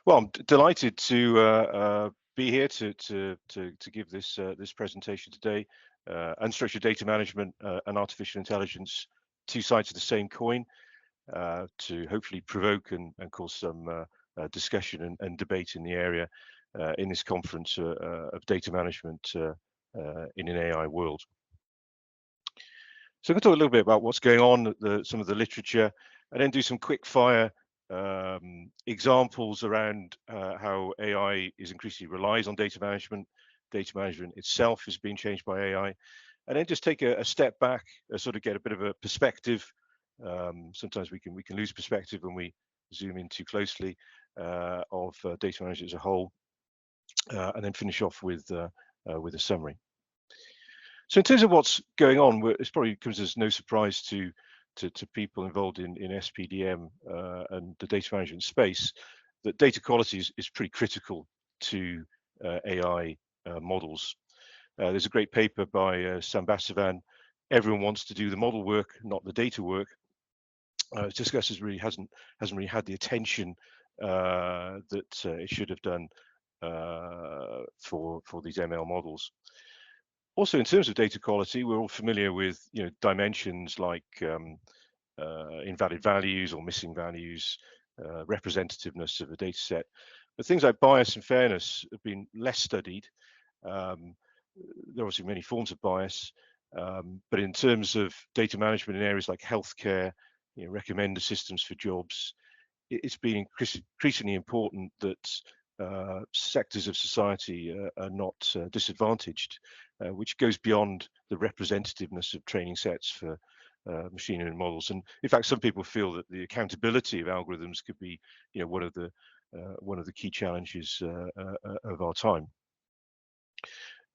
Well, I'm delighted to be here to give this this presentation today. Unstructured data management and artificial intelligence, two sides of the same coin, to hopefully provoke and cause some discussion and debate in the area in this conference of data management in an AI world. So I'm going to talk a little bit about what's going on, some of the literature, and then do some quick fire examples around how AI is increasingly relies on data management. Data management itself is being changed by AI, and then just take a step back, sort of get a bit of a perspective. Sometimes we can lose perspective when we zoom in too closely of data management as a whole, and then finish off with a summary. So in terms of what's going on, it probably comes as no surprise to people involved in SPDM and the data management space that data quality is pretty critical to AI models. There's a great paper by Sambasavan. Everyone wants to do the model work, not the data work. It discusses really hasn't really had the attention that it should have done for these ML models. Also, in terms of data quality, we're all familiar with dimensions like invalid values or missing values, representativeness of a data set. But things like bias and fairness have been less studied. There are obviously many forms of bias, but in terms of data management in areas like healthcare, recommender systems for jobs, it's been increasingly important that sectors of society are not disadvantaged, which goes beyond the representativeness of training sets for machine learning models. And in fact, some people feel that the accountability of algorithms could be, one of the key challenges of our time.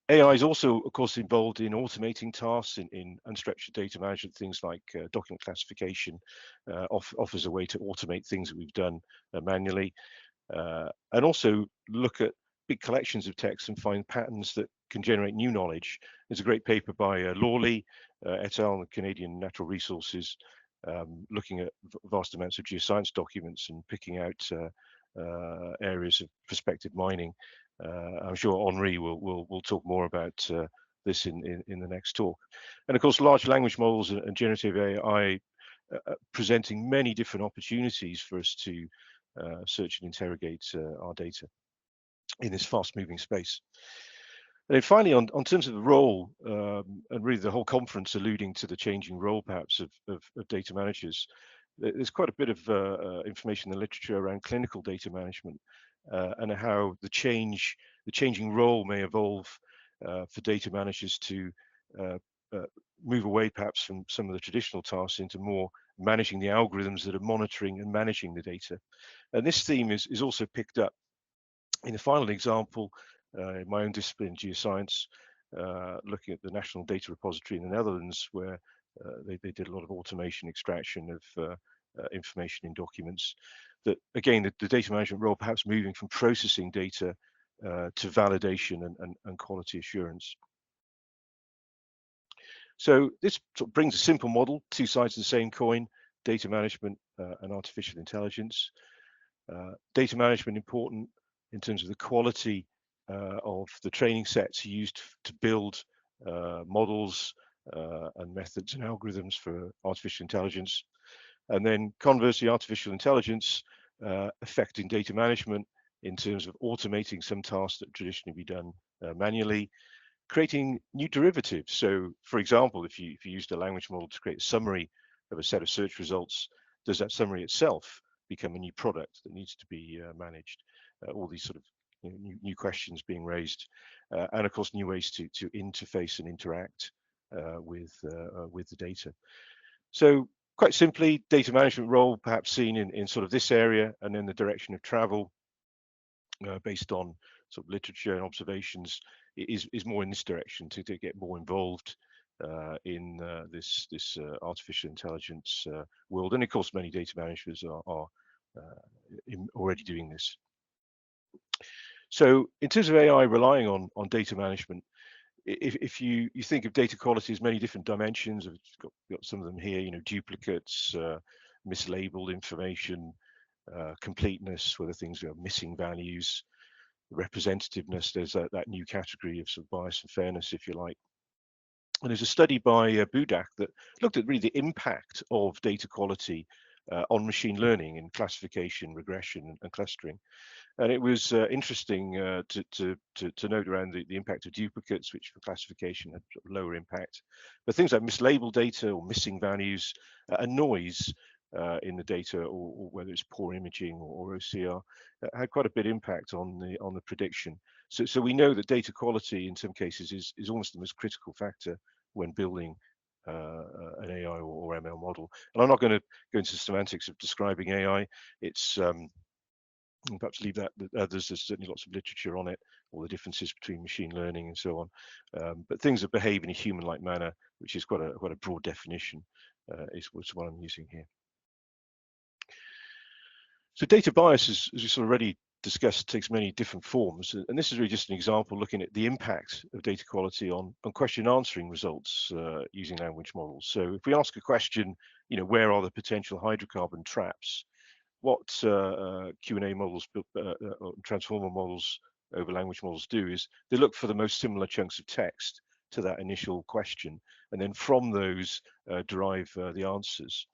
AI is also, of course, involved in automating tasks in unstructured data management. Things like document classification offers a way to automate things that we've done manually, and also look at big collections of text and find patterns that can generate new knowledge. There's a great paper by Lawley et al. On the Canadian Natural Resources, looking at vast amounts of geoscience documents and picking out areas of prospective mining. I'm sure Henri will talk more about this in the next talk. And of course, large language models and generative AI presenting many different opportunities for us to search and interrogate our data in this fast-moving space. And then finally, on terms of the role, and really the whole conference alluding to the changing role perhaps of data managers, there's quite a bit of information in the literature around clinical data management and how the changing role may evolve for data managers to move away perhaps from some of the traditional tasks into more managing the algorithms that are monitoring and managing the data. And this theme is also picked up in the final example in my own discipline, geoscience, looking at the National Data Repository in the Netherlands, where they did a lot of automation extraction of information in documents. That again, the data management role perhaps moving from processing data to validation and quality assurance. So this sort of brings a simple model, two sides of the same coin: data management and artificial intelligence. Data management important in terms of the quality of the training sets used to build models and methods and algorithms for artificial intelligence. And then conversely, artificial intelligence affecting data management in terms of automating some tasks that traditionally be done manually, creating new derivatives. So for example, if you used a language model to create a summary of a set of search results, does that summary itself become a new product that needs to be managed? All these sort of new questions being raised, and of course new ways to interface and interact with the data. So quite simply, data management role perhaps seen in sort of this area, and then the direction of travel based on sort of literature and observations is more in this direction to get more involved in this artificial intelligence world. And of course, many data managers are already doing this. So in terms of AI relying on data management, if you think of data quality as many different dimensions, I've got some of them here, duplicates, mislabeled information, completeness, whether things are missing values, representativeness. There's that new category of sort of bias and fairness, if you like. And there's a study by Budak that looked at really the impact of data quality on machine learning in classification, regression, and clustering. And it was interesting to note around the impact of duplicates, which for classification had lower impact. But things like mislabeled data or missing values and noise in the data, or whether it's poor imaging or OCR, had quite a big impact on the prediction. So we know that data quality in some cases is almost the most critical factor when building an AI or ML model. And I'm not going to go into the semantics of describing AI. It's perhaps leave that with others. There's certainly lots of literature on it, all the differences between machine learning and so on. But things that behave in a human-like manner, which is quite a broad definition, is what I'm using here. So data bias, as we sort of already discussed, takes many different forms, and this is really just an example looking at the impact of data quality on question answering results using language models. So if we ask a question, where are the potential hydrocarbon traps? What Q&A models, transformer models over language models do is they look for the most similar chunks of text to that initial question, and then from those derive the answers.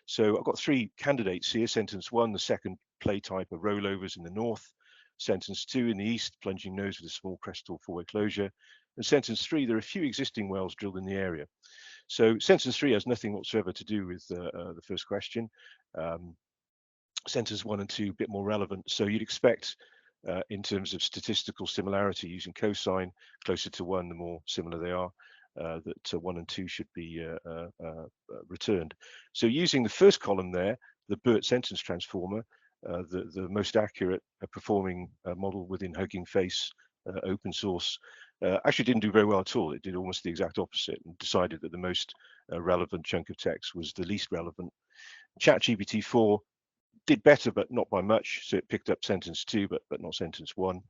So I've got three candidates here. Sentence one, the second play type of rollovers in the north. Sentence two, in the east, plunging nose with a small crestal four-way closure. And sentence three, there are a few existing wells drilled in the area. So sentence three has nothing whatsoever to do with the first question. Sentence one and two a bit more relevant. So you'd expect in terms of statistical similarity using cosine, closer to one, the more similar they are, that one and two should be returned. So using the first column there, the BERT sentence transformer, the most accurate performing model within Hugging Face open source, actually didn't do very well at all. It did almost the exact opposite and decided that the most relevant chunk of text was the least relevant. ChatGPT 4 did better, but not by much. So it picked up sentence two, but not sentence one.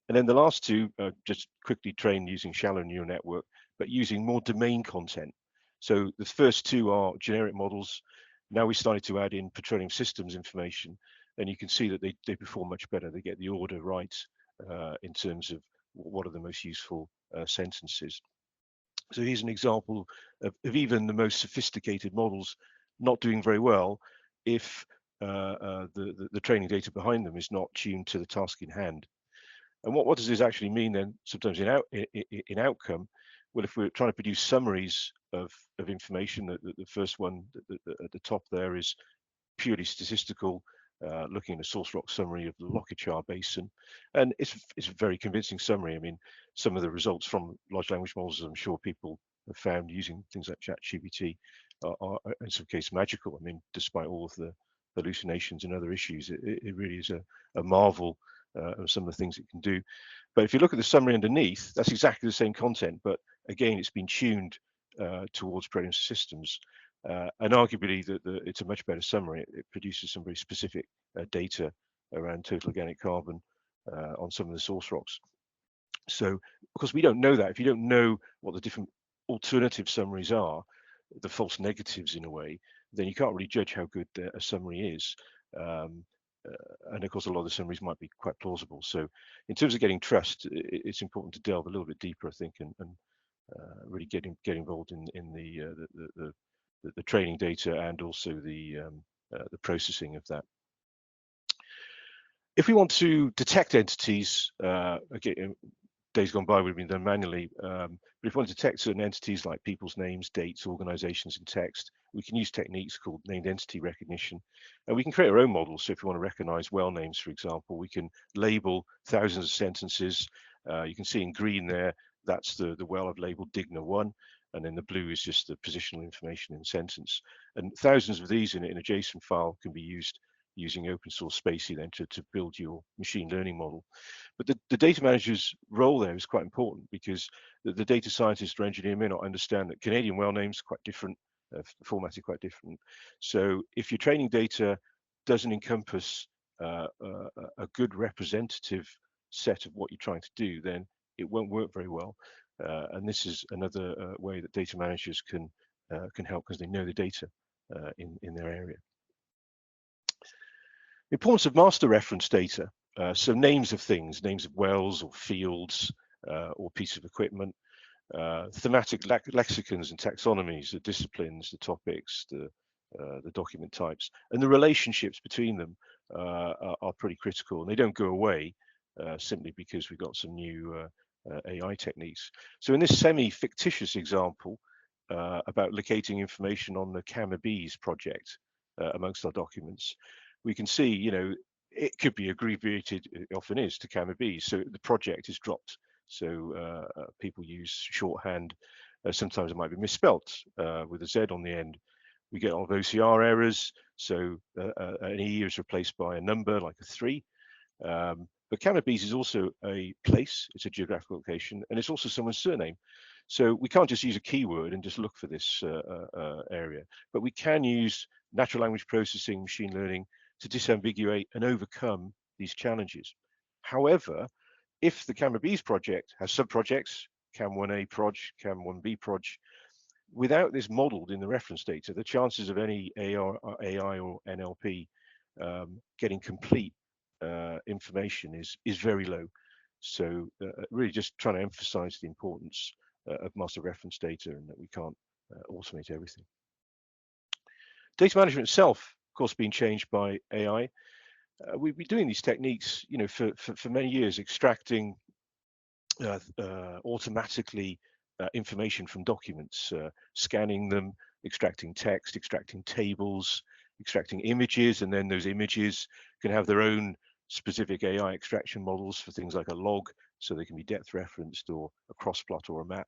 And then the last two just quickly trained using shallow neural network, but using more domain content. So the first two are generic models. Now we started to add in petroleum systems information, and you can see that they perform much better. They get the order right in terms of what are the most useful sentences. So here's an example of even the most sophisticated models not doing very well if the training data behind them is not tuned to the task in hand. And what does this actually mean then sometimes in outcome? Well, if we're trying to produce summaries of information, the first one at the top there is purely statistical, looking at a source rock summary of the Lokichar Basin. And it's a very convincing summary. I mean, some of the results from large language models, I'm sure people have found using things like ChatGPT are in some cases magical. I mean, despite all of the hallucinations and other issues, it really is a marvel of some of the things it can do. But if you look at the summary underneath, that's exactly the same content, but again, it's been tuned towards petroleum systems. And arguably, it's a much better summary. It produces some very specific data around total organic carbon on some of the source rocks. So, because we don't know that, if you don't know what the different alternative summaries are, the false negatives in a way, then you can't really judge how good a summary is. And of course, a lot of the summaries might be quite plausible. So, in terms of getting trust, it's important to delve a little bit deeper, I think, and really get involved in the training data and also the processing of that. If we want to detect entities, again, days gone by would have been done manually, but if we want to detect certain entities like people's names, dates, organizations in text, we can use techniques called named entity recognition, and we can create our own models. So if we want to recognize well names, for example, we can label thousands of sentences. You can see in green there, that's the well I've labeled Digna 1, and then the blue is just the positional information in the sentence. And thousands of these in a JSON file can be used using open source Spacey then to build your machine learning model. But the data manager's role there is quite important, because the data scientist or engineer may not understand that Canadian well names are quite different, formatted quite different. So if your training data doesn't encompass a good representative set of what you're trying to do, then it won't work very well. And this is another way that data managers can help, because they know the data in their area. Importance of master reference data. So names of things, names of wells or fields or pieces of equipment, thematic lexicons and taxonomies, the disciplines, the topics, the document types, and the relationships between them are pretty critical, and they don't go away simply because we've got some new AI techniques. So in this semi-fictitious example about locating information on the CAMABEES project amongst our documents, we can see, it could be abbreviated, it often is, to CAMABEES. So the project is dropped. So people use shorthand. Sometimes it might be misspelt with a Z on the end. We get a lot of OCR errors. So an E is replaced by a number like a 3. But CAMABEES is also a place, it's a geographical location, and it's also someone's surname. So we can't just use a keyword and just look for this area, but we can use natural language processing, machine learning to disambiguate and overcome these challenges. However, if the CAMABEES project has sub-projects, CAM1A proj, CAM1B proj, without this modeled in the reference data, the chances of any AI or NLP getting complete information is very low. So really just trying to emphasize the importance of master reference data and that we can't automate everything. Data management itself, of course, being changed by AI. We've been doing these techniques, for many years, extracting automatically information from documents, scanning them, extracting text, extracting tables, extracting images, and then those images can have their own specific AI extraction models for things like a log, so they can be depth referenced or a cross plot or a map.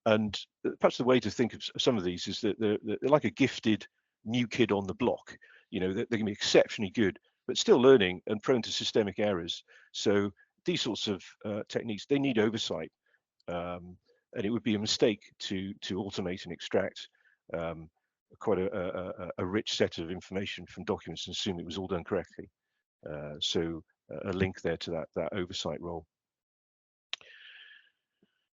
And perhaps the way to think of some of these is that they're like a gifted new kid on the block. They can be exceptionally good, but still learning and prone to systemic errors. So these sorts of techniques, they need oversight. And it would be a mistake to automate and extract quite a rich set of information from documents and assume it was all done correctly. So a link there to that oversight role.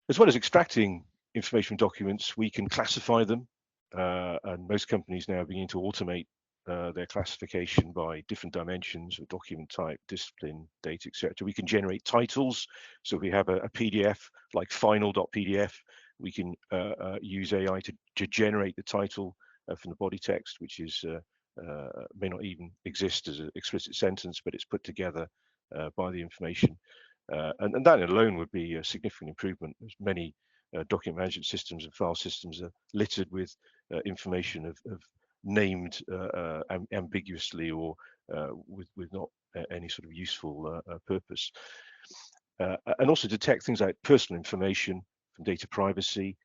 As well as extracting information from documents, we can classify them, and most companies now begin to automate their classification by different dimensions of document type, discipline, data, etc. We can generate titles. So if we have a PDF like final.pdf, we can use AI to generate the title from the body text, which is may not even exist as an explicit sentence, but it's put together by the information. And that alone would be a significant improvement. There's many document management systems and file systems are littered with information of named ambiguously or with not any sort of useful purpose. And also detect things like personal information from data privacy,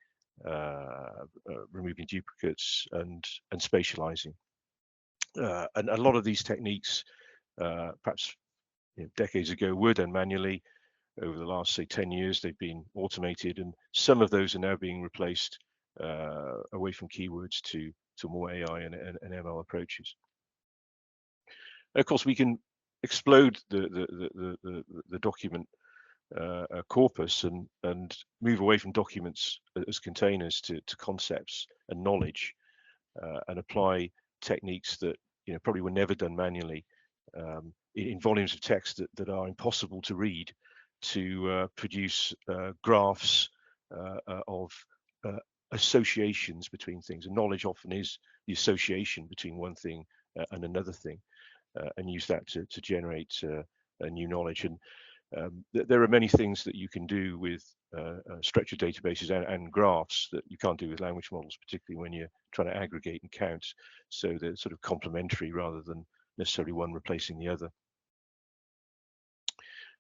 removing duplicates and spatializing. And a lot of these techniques, perhaps decades ago, were done manually. Over the last, say, 10 years, they've been automated, and some of those are now being replaced away from keywords to more AI and ML approaches. Of course, we can explode the document corpus and move away from documents as containers to concepts and knowledge, and apply techniques that probably were never done manually in volumes of text that are impossible to read, to produce graphs of associations between things. And knowledge often is the association between one thing and another thing, and use that to generate new knowledge. And there are many things that you can do with structured databases and graphs that you can't do with language models, particularly when you're trying to aggregate and count. So they're sort of complementary rather than necessarily one replacing the other.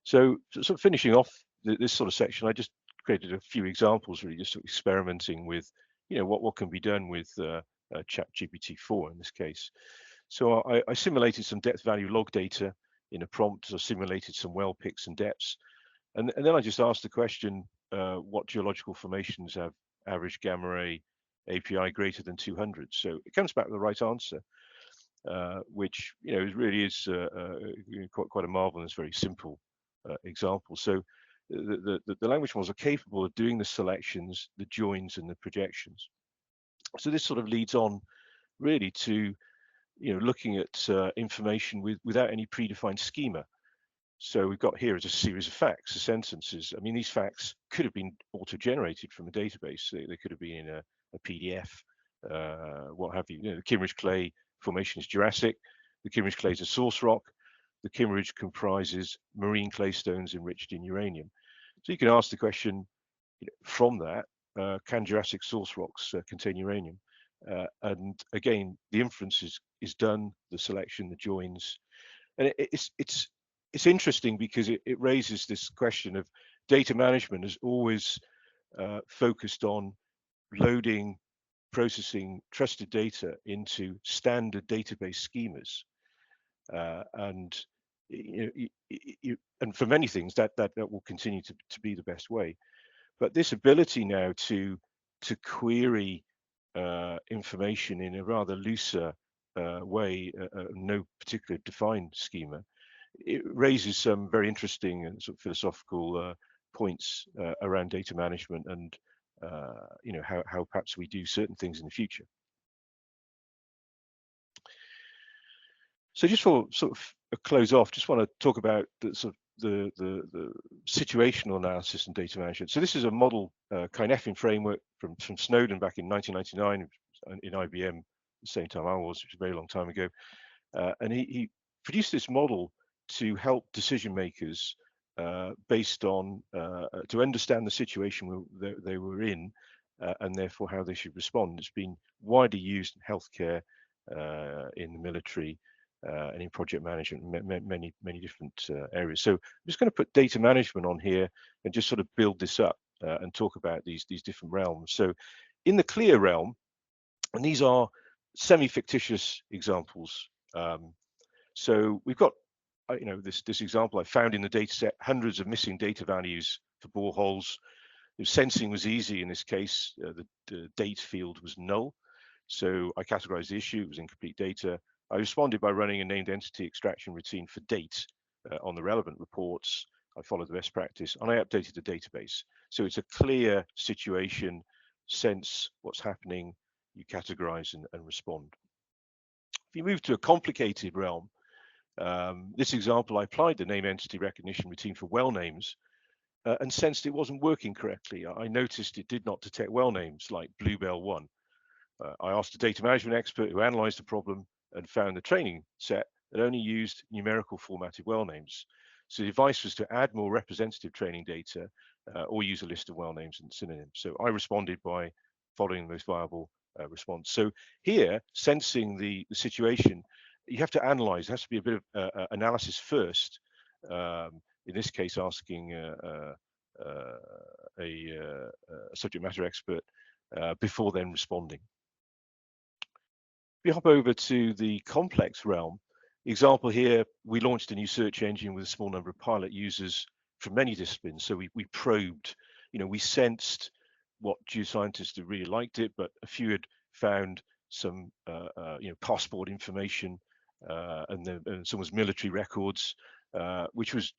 So sort of finishing off this sort of section, I just created a few examples, really, just sort of experimenting with, what can be done with ChatGPT-4 in this case. So I simulated some depth value log data in a prompt, so simulated some well picks and depths, and then I just asked the question, what geological formations have average gamma ray API greater than 200? So it comes back with the right answer, which really is quite a marvel, and it's very simple example. So the language models are capable of doing the selections, the joins, and the projections. So this sort of leads on really to looking at information without any predefined schema. So we've got here is a series of facts, sentences. I mean, these facts could have been auto-generated from a database. They could have been in a PDF, what have you. The Kimmeridge Clay Formation is Jurassic. The Kimmeridge Clay is a source rock. The Kimmeridge comprises marine claystones enriched in uranium. So you can ask the question from that, can Jurassic source rocks contain uranium? And again, the inference is done, the selection, the joins, and it's interesting because it raises this question of data management has always focused on loading, processing trusted data into standard database schemas, and and for many things that will continue to be the best way. But this ability now to query information in a rather looser way, no particular defined schema, it raises some very interesting and sort of philosophical points around data management and how perhaps we do certain things in the future. So just for sort of a close off, just want to talk about the sort of the situational analysis and data management. So this is a model Kinefin framework from Snowden back in 1999 in IBM, the same time I was, which was a very long time ago. And he produced this model to help decision makers based on to understand the situation they were in and therefore how they should respond. It's been widely used in healthcare, in the military, and in project management, many different areas. So I'm just going to put data management on here and just sort of build this up and talk about these different realms. So in the clear realm, and these are semi-fictitious examples. So we've got this example I found in the data set, hundreds of missing data values for boreholes. Sensing was easy in this case. The date field was null. So I categorized the issue, it was incomplete data. I responded by running a named entity extraction routine for date on the relevant reports. I followed the best practice and I updated the database. So it's a clear situation, sense what's happening, you categorize and respond. If you move to a complicated realm, this example, I applied the name entity recognition routine for well names and sensed it wasn't working correctly. I noticed it did not detect well names like Bluebell 1. I asked a data management expert who analyzed the problem and found the training set that only used numerical formatted well names. So the advice was to add more representative training data or use a list of well names and synonyms. So I responded by following the most viable response. So here, sensing the situation, you have to analyze. There has to be a bit of analysis first. In this case, asking a subject matter expert before then responding. If we hop over to the complex realm, the example here, we launched a new search engine with a small number of pilot users from many disciplines. So we probed, we sensed what geoscientists had really liked it, but a few had found some, passport information and some was military records, which was,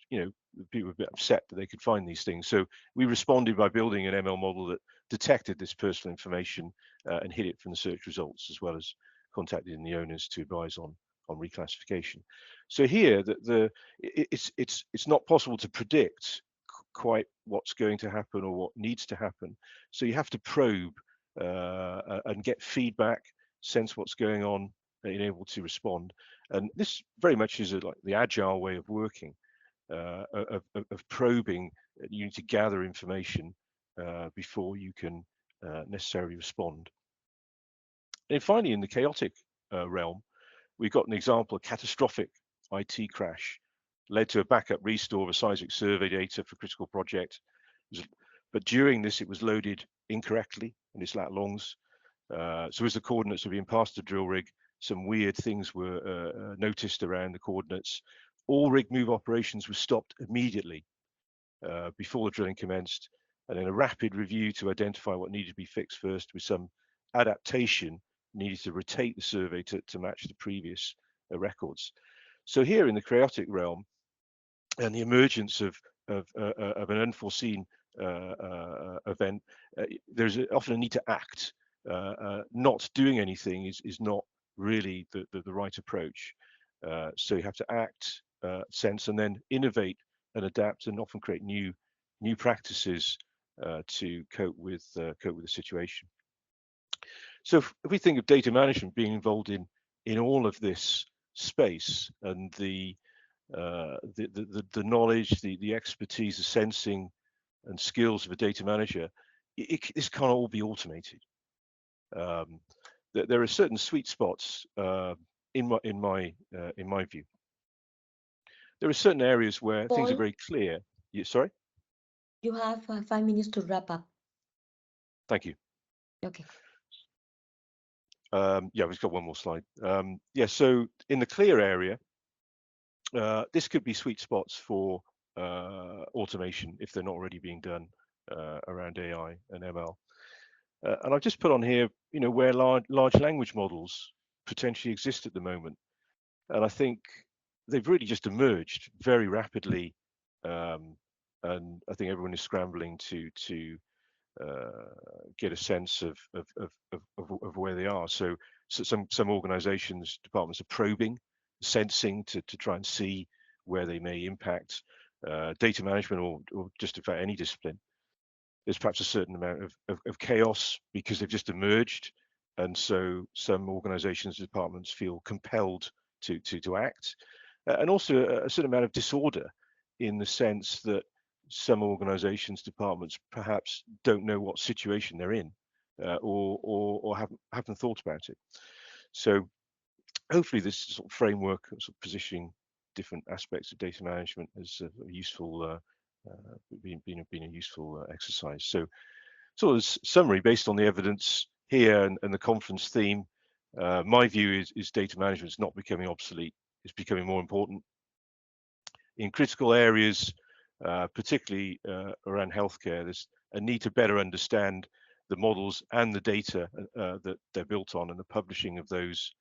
people were a bit upset that they could find these things. So we responded by building an ML model that detected this personal information and hid it from the search results, as well as contacting the owners to advise on reclassification. So here, it's not possible to predict quite what's going to happen or what needs to happen. So you have to probe and get feedback, sense what's going on, and able to respond. And this very much is like the agile way of working, of probing. You need to gather information before you can necessarily respond. And finally, in the chaotic realm, we've got an example of catastrophic IT crash led to a backup restore of seismic survey data for critical project. But during this, it was loaded incorrectly in its lat longs. So as the coordinates were being passed to drill rig, some weird things were noticed around the coordinates. All rig move operations were stopped immediately before the drilling commenced, and then a rapid review to identify what needed to be fixed first, with some adaptation needed to rotate the survey to match the previous records. So here in the chaotic realm, and the emergence of an unforeseen event, there's often a need to act. Not doing anything is not really the right approach. So you have to act, sense, and then innovate and adapt, and often create new practices to cope with the situation. So if we think of data management being involved in all of this space, and the knowledge, the expertise, the sensing and skills of a data manager, this can't all be automated. There are certain sweet spots in my view. There are certain areas where things are Paul, very clear. Sorry? you have 5 minutes to wrap up. Thank you. Okay. Yeah, we've got one more slide. Yeah, so in the clear area, this could be sweet spots for automation if they're not already being done around AI and ML. And I've just put on here, where large language models potentially exist at the moment. And I think they've really just emerged very rapidly. And I think everyone is scrambling to get a sense of where they are. So some organizations, departments are probing, sensing to try and see where they may impact data management or just about any discipline. There's perhaps a certain amount of chaos because they've just emerged. And so some organizations, departments feel compelled to act. And also a certain amount of disorder in the sense that some organizations, departments perhaps don't know what situation they're in or haven't thought about it. So hopefully this sort of framework, sort of positioning different aspects of data management has useful been a useful exercise. So sort of summary based on the evidence here and the conference theme, my view is data management is not becoming obsolete. It's becoming more important in critical areas, particularly around healthcare. There's a need to better understand the models and the data that they're built on, and the publishing of those,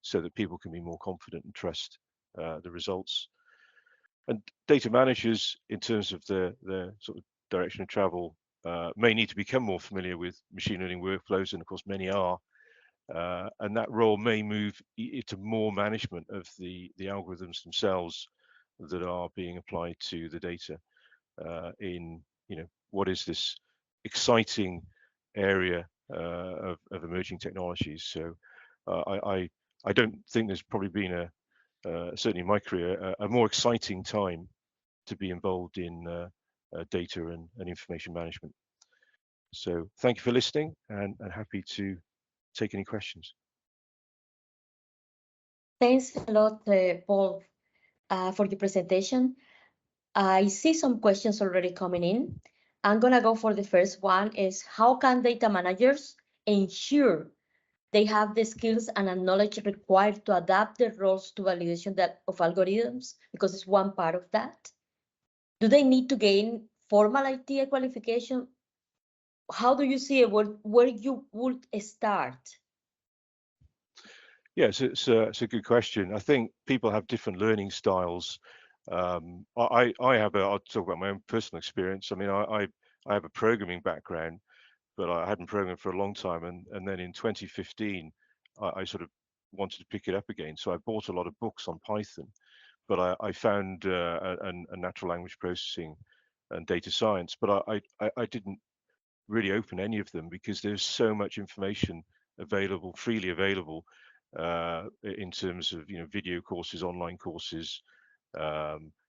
so that people can be more confident and trust the results. And data managers, in terms of the sort of direction of travel, may need to become more familiar with machine learning workflows, and of course many are. And that role may move into more management of the algorithms themselves that are being applied to the data in what is this exciting area of emerging technologies. So I don't think there's probably been certainly in my career a more exciting time to be involved in data and information management. So thank you for listening, and happy to take any questions. Thanks a lot, Paul, for your presentation. I see some questions already coming in. I'm going to go for the first one is, how can data managers ensure they have the skills and the knowledge required to adapt their roles to validation of algorithms? Because it's one part of that. Do they need to gain formal IT qualification? How do you see it, where you would start? Yes, it's a good question. I think people have different learning styles. I have I'll talk about my own personal experience. I mean, I have a programming background, but I hadn't programmed for a long time. And then in 2015, I sort of wanted to pick it up again. So I bought a lot of books on Python, but I found a natural language processing and data science, but I didn't really open any of them because there's so much information available, freely available, in terms of video courses, online courses.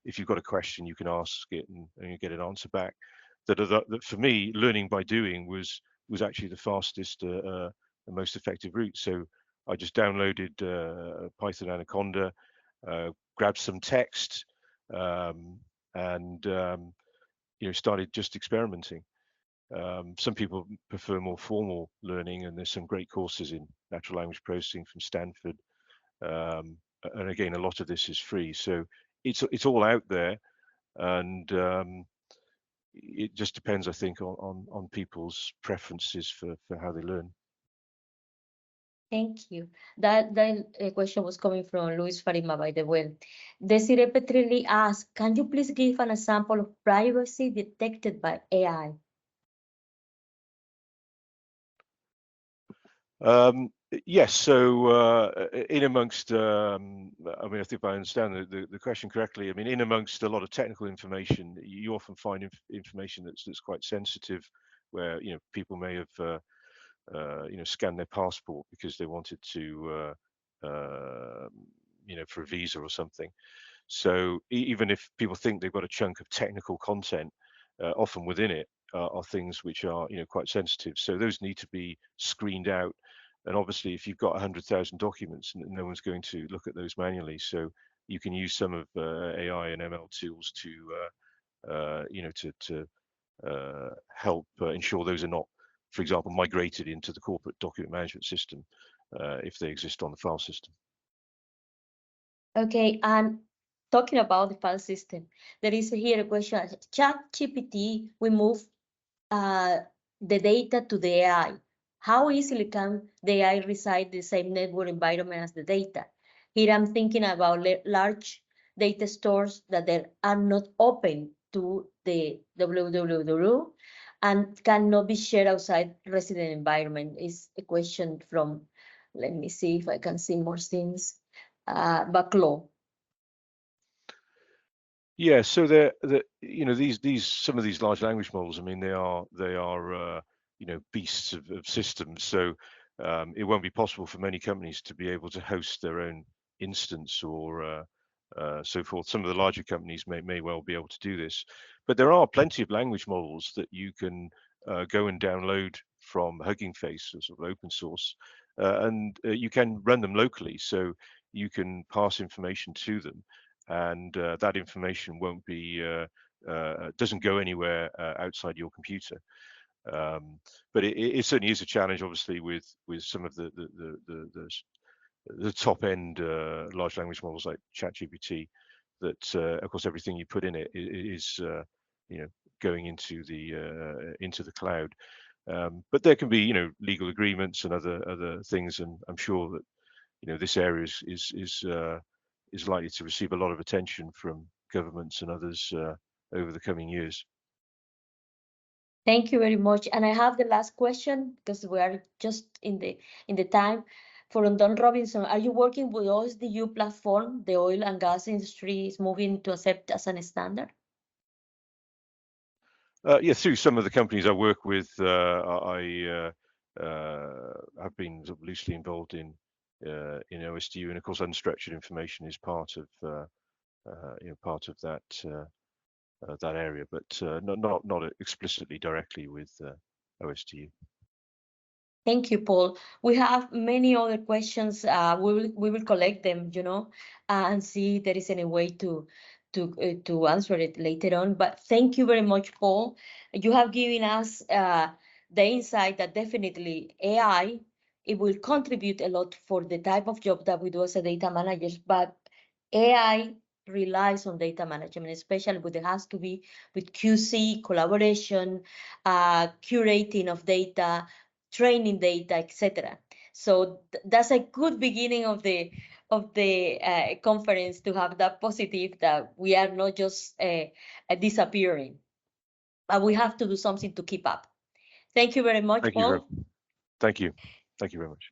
If you've got a question, you can ask it and you get an answer back. That for me, learning by doing was actually the fastest and most effective route. So I just downloaded Python Anaconda, grabbed some text, and started just experimenting. Some people prefer more formal learning, and there's some great courses in natural language processing from Stanford. And again, a lot of this is free, so it's all out there, and it just depends, I think, on people's preferences for how they learn. Thank you. That question was coming from Luis Farima, by the way. Desiree Petrilli asked, can you please give an example of privacy detected by AI? Yes, so in amongst, I mean, I think if I understand the question correctly, I mean, in amongst a lot of technical information, you often find information that's quite sensitive, where people may have scanned their passport because they wanted to, for a visa or something. So even if people think they've got a chunk of technical content, often within it are things which are quite sensitive. So those need to be screened out. And obviously, if you've got 100,000 documents, no one's going to look at those manually. So you can use some of AI and ML tools to help ensure those are not, for example, migrated into the corporate document management system if they exist on the file system. Okay, and talking about the file system, there is here a question. ChatGPT will move the data to the AI. How easily can the AI reside in the same network environment as the data? Here I'm thinking about large data stores that are not open to the www and cannot be shared outside resident environment. Is a question from, let me see if I can see more things. Baclaw. Yeah, so these some of these large language models, I mean, they are beasts of systems. So it won't be possible for many companies to be able to host their own instance or so forth. Some of the larger companies may well be able to do this, but there are plenty of language models that you can go and download from Hugging Face, sort of open source, and you can run them locally. So you can pass information to them, and that information won't be doesn't go anywhere outside your computer. But it certainly is a challenge, obviously, with some of the top end large language models like ChatGPT. That of course everything you put in it is going into the cloud. But there can be legal agreements and other things, and I'm sure that this area is likely to receive a lot of attention from governments and others over the coming years. Thank you very much. And I have the last question because we are just in the time. For Don Robinson, are you working with OSDU platform? The oil and gas industry is moving to accept as an standard. Yeah, through some of the companies I work with, I have been sort of loosely involved in OSDU, and of course, unstructured information is part of that area, but not explicitly directly with OSDU. Thank you, Paul. We have many other questions. We will collect them, and see if there is any way to answer it later on. But thank you very much, Paul. You have given us the insight that definitely AI, it will contribute a lot for the type of job that we do as a data managers, but AI relies on data management, especially with it has to be with QC, collaboration, curating of data, training data, etc. So that's a good beginning of the conference, to have that positive that we are not just disappearing, but we have to do something to keep up. Thank you very much, Paul. Thank you. Thank you very much.